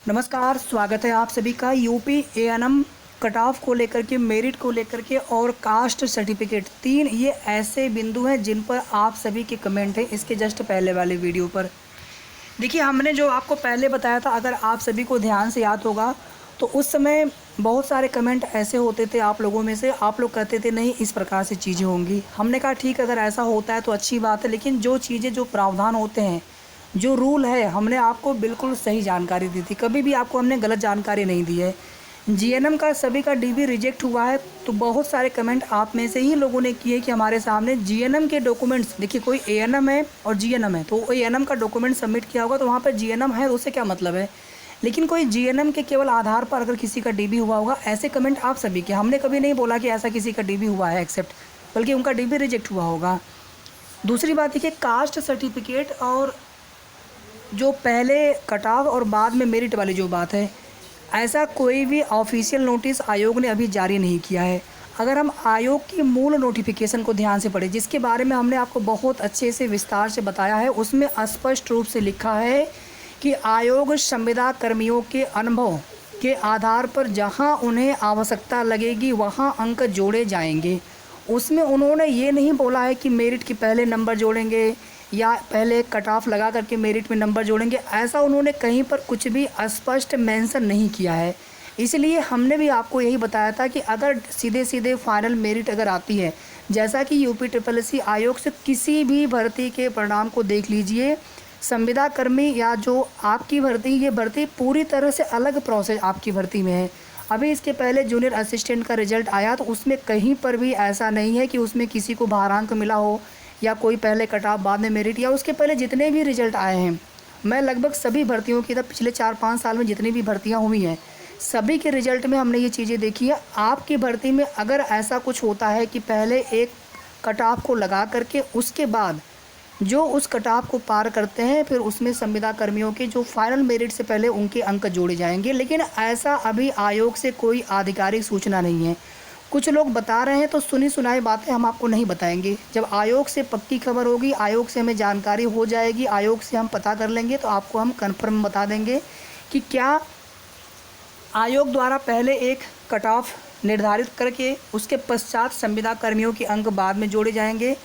नमस्कार, स्वागत है आप सभी का यूपी एएनएम कट ऑफ को लेकर के, मेरिट को लेकर के और कास्ट सर्टिफिकेट। 3 ये ऐसे बिंदु हैं जिन पर आप सभी के कमेंट हैं इसके जस्ट पहले वाले वीडियो पर। देखिए, हमने जो आपको पहले बताया था, अगर आप सभी को ध्यान से याद होगा तो उस समय बहुत सारे कमेंट ऐसे होते थे आप लोगों में से, आप लोग कहते थे नहीं इस प्रकार से चीज़ें होंगी। हमने कहा ठीक, अगर ऐसा होता है तो अच्छी बात है, लेकिन जो चीज़ें, जो प्रावधान होते हैं, जो रूल है, हमने आपको बिल्कुल सही जानकारी दी थी। कभी भी आपको हमने गलत जानकारी नहीं दी है। जीएनएम का सभी का डीबी रिजेक्ट हुआ है तो बहुत सारे कमेंट आप में से ही लोगों ने किए कि हमारे सामने जीएनएम के डॉक्यूमेंट्स, देखिए कोई एएनएम है और जीएनएम है, तो एएनएम का डॉक्यूमेंट सबमिट किया होगा तो वहाँ पर जीएनएम है, तो उससे क्या मतलब है। लेकिन कोई जीएनएम के केवल आधार पर अगर किसी का डीबी हुआ होगा, ऐसे कमेंट आप सभी के, हमने कभी नहीं बोला कि ऐसा किसी का डीबी हुआ है एक्सेप्ट, बल्कि उनका डीबी रिजेक्ट हुआ होगा। दूसरी बात देखिए, कास्ट सर्टिफिकेट और जो पहले कटाव और बाद में मेरिट वाली जो बात है, ऐसा कोई भी ऑफिशियल नोटिस आयोग ने अभी जारी नहीं किया है। अगर हम आयोग की मूल नोटिफिकेशन को ध्यान से पढ़ें, जिसके बारे में हमने आपको बहुत अच्छे से विस्तार से बताया है, उसमें स्पष्ट रूप से लिखा है कि आयोग संविदा कर्मियों के अनुभव के आधार पर जहां उन्हें आवश्यकता लगेगी वहां अंक जोड़े जाएंगे। उसमें उन्होंने ये नहीं बोला है कि मेरिट के पहले नंबर जोड़ेंगे या पहले कट ऑफ लगा करके मेरिट में नंबर जोड़ेंगे, ऐसा उन्होंने कहीं पर कुछ भी स्पष्ट मेंशन नहीं किया है। इसलिए हमने भी आपको यही बताया था कि अगर सीधे सीधे फाइनल मेरिट अगर आती है, जैसा कि यूपी SSS आयोग से किसी भी भर्ती के परिणाम को देख लीजिए, संविदा कर्मी या जो आपकी भर्ती, ये भर्ती पूरी तरह से अलग प्रोसेस आपकी भर्ती में है। अभी इसके पहले जूनियर असिस्टेंट का रिजल्ट आया तो उसमें कहीं पर भी ऐसा नहीं है कि उसमें किसी को भारांक मिला हो या कोई पहले कट ऑफ बाद में मेरिट, या उसके पहले जितने भी रिजल्ट आए हैं, मैं लगभग सभी भर्तियों की, पिछले 4-5 साल में जितनी भी भर्तियां हुई हैं, सभी के रिजल्ट में हमने ये चीज़ें देखी है। आपकी भर्ती में अगर ऐसा कुछ होता है कि पहले एक कट ऑफ को लगा करके उसके बाद जो उस कट ऑफ को पार करते हैं, फिर उसमें संविदा कर्मियों के जो फाइनल मेरिट से पहले उनके अंक जोड़े जाएंगे, लेकिन ऐसा अभी आयोग से कोई आधिकारिक सूचना नहीं है। कुछ लोग बता रहे हैं तो सुनी सुनाई बातें हम आपको नहीं बताएंगे। जब आयोग से पक्की खबर होगी, आयोग से हमें जानकारी हो जाएगी, आयोग से हम पता कर लेंगे, तो आपको हम कन्फर्म बता देंगे कि क्या आयोग द्वारा पहले एक कट ऑफ निर्धारित करके उसके पश्चात संविदा कर्मियों के अंक बाद में जोड़े जाएंगे।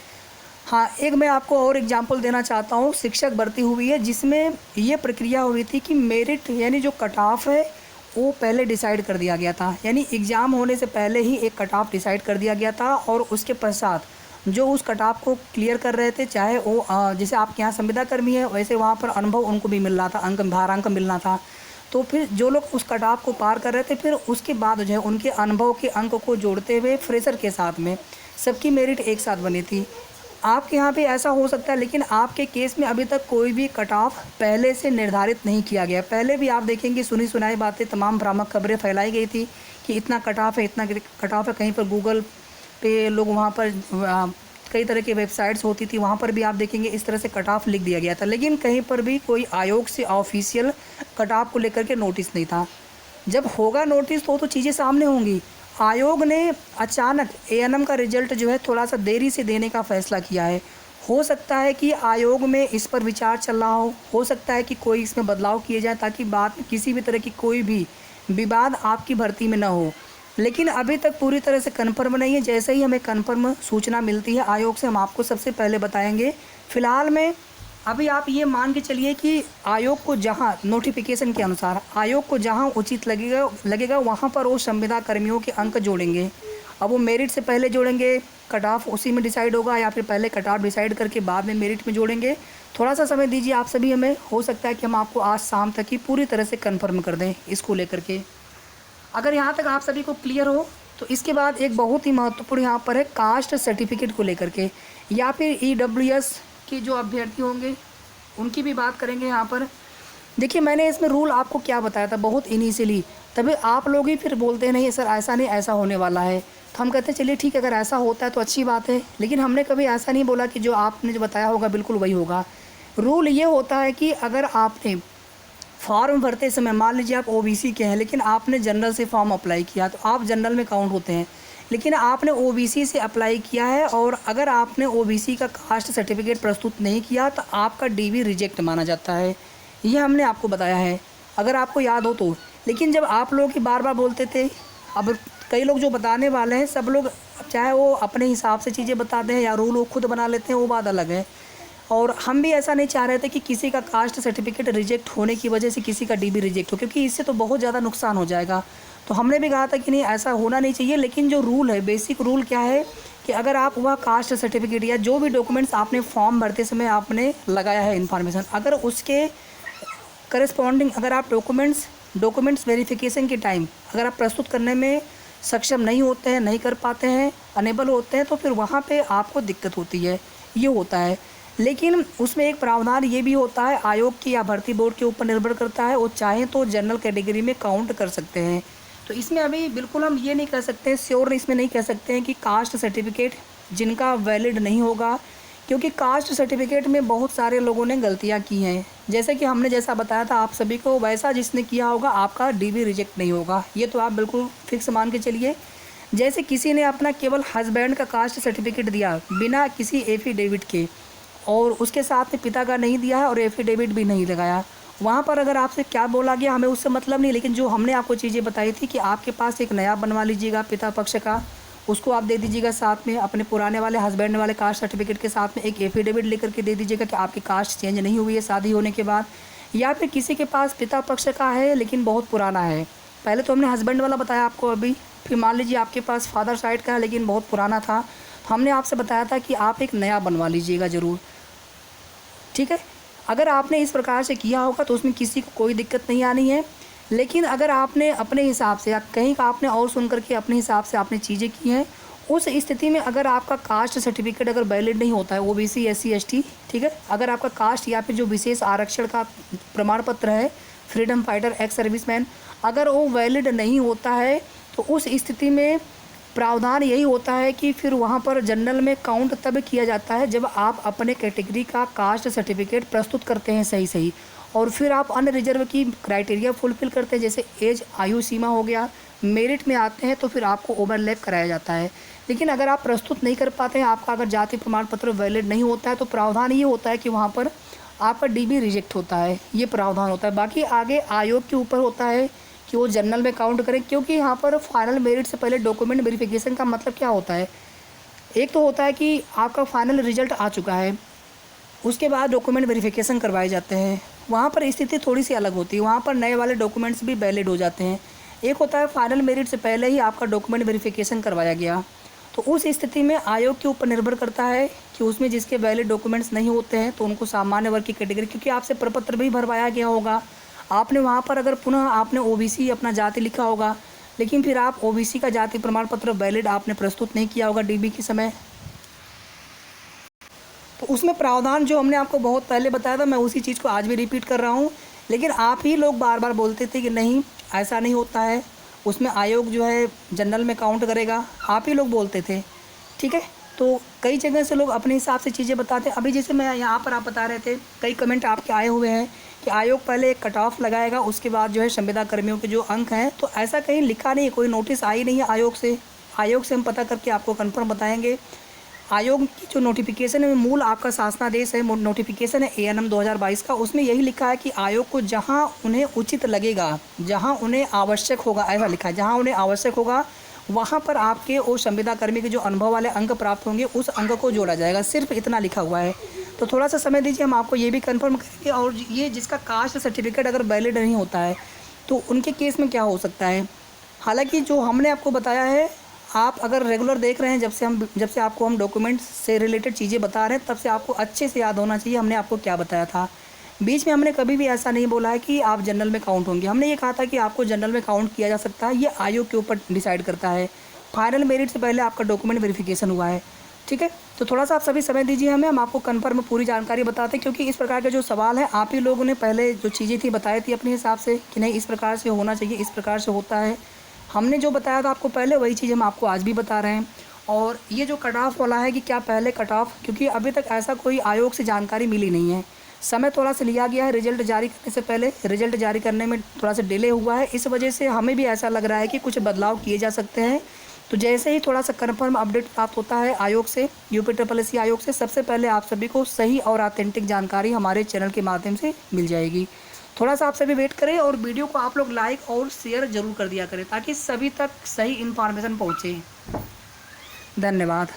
हाँ, एक मैं आपको और एग्जाम्पल देना चाहता हूँ। शिक्षक भर्ती हुई है जिसमें ये प्रक्रिया हुई थी कि मेरिट यानी जो कट ऑफ है वो पहले डिसाइड कर दिया गया था, यानी एग्ज़ाम होने से पहले ही एक कट ऑफ डिसाइड कर दिया गया था, और उसके पश्चात जो उस कट ऑफ को क्लियर कर रहे थे, चाहे वो जैसे आपके यहाँ संविदा कर्मी है, वैसे वहाँ पर अनुभव उनको भी मिल रहा था, अंक भारांक मिलना था। तो फिर जो लोग उस कट ऑफ को पार कर रहे थे, फिर उसके बाद जो है उनके अनुभव के अंक को जोड़ते हुए फ्रेशर के साथ में सबकी मेरिट एक साथ बनी थी। आपके यहाँ पे ऐसा हो सकता है, लेकिन आपके केस में अभी तक कोई भी कट ऑफ पहले से निर्धारित नहीं किया गया। पहले भी आप देखेंगे सुनी सुनाई बातें, तमाम भ्रामक खबरें फैलाई गई थी कि इतना कट ऑफ है, इतना कट ऑफ है। कहीं पर गूगल पे लोग, वहाँ पर कई तरह की वेबसाइट्स होती थी, वहाँ पर भी आप देखेंगे इस तरह से कट ऑफ लिख दिया गया था, लेकिन कहीं पर भी कोई आयोग से ऑफिशियल कट ऑफ को लेकर के नोटिस नहीं था। जब होगा नोटिस तो चीज़ें सामने होंगी। आयोग ने अचानक एएनएम का रिजल्ट जो है थोड़ा सा देरी से देने का फ़ैसला किया है। हो सकता है कि आयोग में इस पर विचार चल रहा हो सकता है कि कोई इसमें बदलाव किए जाए ताकि बाद में किसी भी तरह की कोई भी विवाद आपकी भर्ती में ना हो, लेकिन अभी तक पूरी तरह से कन्फर्म नहीं है। जैसे ही हमें कन्फर्म सूचना मिलती है आयोग से, हम आपको सबसे पहले बताएंगे। फ़िलहाल में अभी आप ये मान के चलिए कि आयोग को जहां नोटिफिकेशन के अनुसार आयोग को जहां उचित लगेगा वहां पर वो संविदा कर्मियों के अंक जोड़ेंगे। अब वो मेरिट से पहले जोड़ेंगे, कट ऑफ उसी में डिसाइड होगा, या फिर पहले कट ऑफ डिसाइड करके बाद में मेरिट में जोड़ेंगे। थोड़ा सा समय दीजिए आप सभी हमें, हो सकता है कि हम आपको आज शाम तक ही पूरी तरह से कन्फर्म कर दें इसको लेकर के। अगर यहाँ तक आप सभी को क्लियर हो तो इसके बाद एक बहुत ही महत्वपूर्ण यहाँ पर है कास्ट सर्टिफिकेट को लेकर के, या फिर EWS के जो अभ्यर्थी होंगे उनकी भी बात करेंगे यहाँ पर। देखिए, मैंने इसमें रूल आपको क्या बताया था बहुत इनिशियली, तभी आप लोग ही फिर बोलते नहीं सर ऐसा नहीं, ऐसा होने वाला है। तो हम कहते हैं चलिए ठीक है, अगर ऐसा होता है तो अच्छी बात है, लेकिन हमने कभी ऐसा नहीं बोला कि जो आपने जो बताया होगा बिल्कुल वही होगा। रूल ये होता है कि अगर आपने फॉर्म भरते समय, मान लीजिए आप OBC के हैं लेकिन आपने जनरल से फॉर्म अप्लाई किया, तो आप जनरल में काउंट होते हैं, लेकिन आपने OBC से अप्लाई किया है और अगर आपने OBC का कास्ट सर्टिफिकेट प्रस्तुत नहीं किया तो आपका DB रिजेक्ट माना जाता है। ये हमने आपको बताया है। अगर आपको याद हो तो। लेकिन जब आप लोग की बार बार बोलते थे, अब कई लोग जो बताने वाले हैं सब लोग चाहे वो अपने हिसाब से चीज़ें बताते हैं या रूल वो खुद बना लेते हैं, वो बात अलग है। और हम भी ऐसा नहीं चाह रहे थे कि किसी का कास्ट सर्टिफिकेट रिजेक्ट होने की वजह से किसी का डीबी रिजेक्ट हो, क्योंकि इससे तो बहुत ज़्यादा नुकसान हो जाएगा। तो हमने भी कहा था कि नहीं, ऐसा होना नहीं चाहिए। लेकिन जो रूल है, बेसिक रूल क्या है कि अगर आप वह कास्ट सर्टिफिकेट या जो भी डॉक्यूमेंट्स आपने फॉर्म भरते समय आपने लगाया है इन्फॉर्मेशन, अगर उसके करस्पॉन्डिंग अगर आप डॉक्यूमेंट्स वेरिफिकेशन के टाइम अगर आप प्रस्तुत करने में सक्षम नहीं होते हैं, नहीं कर पाते हैं, अनेबल होते हैं, तो फिर वहाँ पे आपको दिक्कत होती है, ये होता है। लेकिन उसमें एक प्रावधान ये भी होता है, आयोग की या भर्ती बोर्ड के ऊपर निर्भर करता है, वो चाहें तो जनरल कैटेगरी में काउंट कर सकते हैं। तो इसमें अभी बिल्कुल हम ये नहीं कह सकते, श्योर इसमें नहीं कह सकते हैं कि कास्ट सर्टिफिकेट जिनका वैलिड नहीं होगा, क्योंकि कास्ट सर्टिफिकेट में बहुत सारे लोगों ने गलतियां की हैं। जैसे कि हमने जैसा बताया था आप सभी को, वैसा जिसने किया होगा आपका डीबी रिजेक्ट नहीं होगा, ये तो आप बिल्कुल फिक्स मान के चलिए। जैसे किसी ने अपना केवल हस्बैंड का कास्ट सर्टिफिकेट दिया बिना किसी एफिडेविट के, और उसके साथ में पिता का नहीं दिया है और एफिडेविट भी नहीं लगाया, वहाँ पर अगर आपसे क्या बोला गया हमें उससे मतलब नहीं। लेकिन जो हमने आपको चीज़ें बताई थी कि आपके पास एक नया बनवा लीजिएगा पिता पक्ष का, उसको आप दे दीजिएगा साथ में अपने पुराने वाले हस्बैंड वाले कास्ट सर्टिफिकेट के साथ में एक एफिडेविट लेकर के दे दीजिएगा कि आपकी कास्ट चेंज नहीं हुई है शादी होने के बाद। या फिर किसी के पास पिता पक्ष का है लेकिन बहुत पुराना है, पहले तो हमने हस्बैंड वाला बताया आपको अभी, फिर मान लीजिए आपके पास फादर साइड का है लेकिन बहुत पुराना था, तो हमने आपसे बताया था कि आप एक नया बनवा लीजिएगा ज़रूर, ठीक है। अगर आपने इस प्रकार से किया होगा तो उसमें किसी को कोई दिक्कत नहीं आनी है। लेकिन अगर आपने अपने हिसाब से या कहीं का आपने और सुन करके अपने हिसाब से आपने चीज़ें की हैं, उस स्थिति में अगर आपका कास्ट सर्टिफिकेट अगर वैलिड नहीं होता है, ओबीसी एससी एसटी, ठीक है, अगर आपका कास्ट या फिर जो विशेष आरक्षण का प्रमाण पत्र है, फ्रीडम फाइटर, एक्स सर्विसमैन, अगर वो वैलिड नहीं होता है तो उस स्थिति में प्रावधान यही होता है कि फिर वहाँ पर जनरल में काउंट तब किया जाता है जब आप अपने कैटेगरी का कास्ट सर्टिफिकेट प्रस्तुत करते हैं सही, और फिर आप अन्य रिजर्व की क्राइटेरिया फुलफिल करते हैं, जैसे एज आयु सीमा हो गया, मेरिट में आते हैं तो फिर आपको ओवरलैप कराया जाता है। लेकिन अगर आप प्रस्तुत नहीं कर पाते हैं, आपका अगर जाति प्रमाण पत्र वैलिड नहीं होता है, तो प्रावधान ये होता है कि वहाँ पर आपका डीबी रिजेक्ट होता है, ये प्रावधान होता है। बाकी आगे आयोग के ऊपर होता है कि वो जनरल में काउंट करें, क्योंकि यहाँ पर फाइनल मेरिट से पहले डॉक्यूमेंट वेरिफिकेशन का मतलब क्या होता है, एक तो होता है कि आपका फाइनल रिजल्ट आ चुका है, उसके बाद डॉक्यूमेंट वेरिफिकेशन करवाए जाते हैं, वहाँ पर स्थिति थोड़ी सी अलग होती है, वहाँ पर नए वाले डॉक्यूमेंट्स भी वैलिड हो जाते हैं। एक होता है फाइनल मेरिट से पहले ही आपका डॉक्यूमेंट वेरिफिकेशन करवाया गया, तो उस स्थिति में आयोग के ऊपर निर्भर करता है कि उसमें जिसके वैलिड डॉक्यूमेंट्स नहीं होते हैं तो उनको सामान्य वर्ग की कैटेगरी, क्योंकि आपसे प्रपत्र भी भरवाया गया होगा, आपने वहाँ पर अगर पुनः आपने ओबीसी अपना जाति लिखा होगा, लेकिन फिर आप ओबीसी का जाति प्रमाण पत्र वैलिड आपने प्रस्तुत नहीं किया होगा डीबी के समय, तो उसमें प्रावधान जो हमने आपको बहुत पहले बताया था, मैं उसी चीज़ को आज भी रिपीट कर रहा हूँ। लेकिन आप ही लोग बार बार बोलते थे कि नहीं ऐसा नहीं होता है, उसमें आयोग जो है जनरल में काउंट करेगा, आप ही लोग बोलते थे, ठीक है। तो कई जगह से लोग अपने हिसाब से चीज़ें बताते हैं। अभी जैसे मैं यहाँ पर आप बता रहे थे, कई कमेंट आपके आए हुए हैं कि आयोग पहले एक कट ऑफ लगाएगा, उसके बाद जो है संविदा कर्मियों के जो अंक हैं, तो ऐसा कहीं लिखा नहीं है, कोई नोटिस आई नहीं है आयोग से। आयोग से हम पता करके आपको कंफर्म बताएंगे। आयोग की जो नोटिफिकेशन है, मूल आपका शासनादेश है, नोटिफिकेशन है ANM 2022 का, उसमें यही लिखा है कि आयोग को जहां उन्हें उचित लगेगा, जहां उन्हें आवश्यक होगा, ऐसा लिखा है, जहां उन्हें आवश्यक होगा वहां पर आपके और संविदा कर्मी के जो अनुभव वाले अंक प्राप्त होंगे उस अंक को जोड़ा जाएगा, सिर्फ इतना लिखा हुआ है। तो थोड़ा सा समय दीजिए, हम आपको ये भी कन्फर्म करेंगे। और ये जिसका कास्ट सर्टिफिकेट अगर वैलिड नहीं होता है तो उनके केस में क्या हो सकता है, हालाँकि जो हमने आपको बताया है, आप अगर रेगुलर देख रहे हैं, जब से आपको हम डॉक्यूमेंट्स से रिलेटेड चीज़ें बता रहे हैं, तब से आपको अच्छे से याद होना चाहिए हमने आपको क्या बताया था। बीच में हमने कभी भी ऐसा नहीं बोला है कि आप जनरल में काउंट होंगे, हमने ये कहा था कि आपको जनरल में काउंट किया जा सकता है, ये आयोग के ऊपर डिसाइड करता है। फाइनल मेरिट से पहले आपका डॉक्यूमेंट वेरिफिकेशन हुआ है, ठीक है। तो थोड़ा सा आप सभी समय दीजिए हमें, हम आपको कन्फर्म पूरी जानकारी बताते हैं, क्योंकि इस प्रकार के जो सवाल है आप ही लोगों ने पहले जो चीज़ें थी बताई थी अपने हिसाब से कि नहीं इस प्रकार से होना चाहिए, इस प्रकार से होता है। हमने जो बताया था आपको पहले वही चीज़ हम आपको आज भी बता रहे हैं। और ये जो कट ऑफ वाला है कि क्या पहले कट ऑफ, क्योंकि अभी तक ऐसा कोई आयोग से जानकारी मिली नहीं है, समय थोड़ा सा लिया गया है रिजल्ट जारी करने से पहले, रिजल्ट जारी करने में थोड़ा सा डिले हुआ है, इस वजह से हमें भी ऐसा लग रहा है कि कुछ बदलाव किए जा सकते हैं। तो जैसे ही थोड़ा सा कन्फर्म अपडेट प्राप्त होता है आयोग से, UPSSC आयोग से, सबसे पहले आप सभी को सही और ऑथेंटिक जानकारी हमारे चैनल के माध्यम से मिल जाएगी। थोड़ा सा आप सभी वेट करें और वीडियो को आप लोग लाइक और शेयर ज़रूर कर दिया करें ताकि सभी तक सही इन्फॉर्मेशन पहुँचे। धन्यवाद।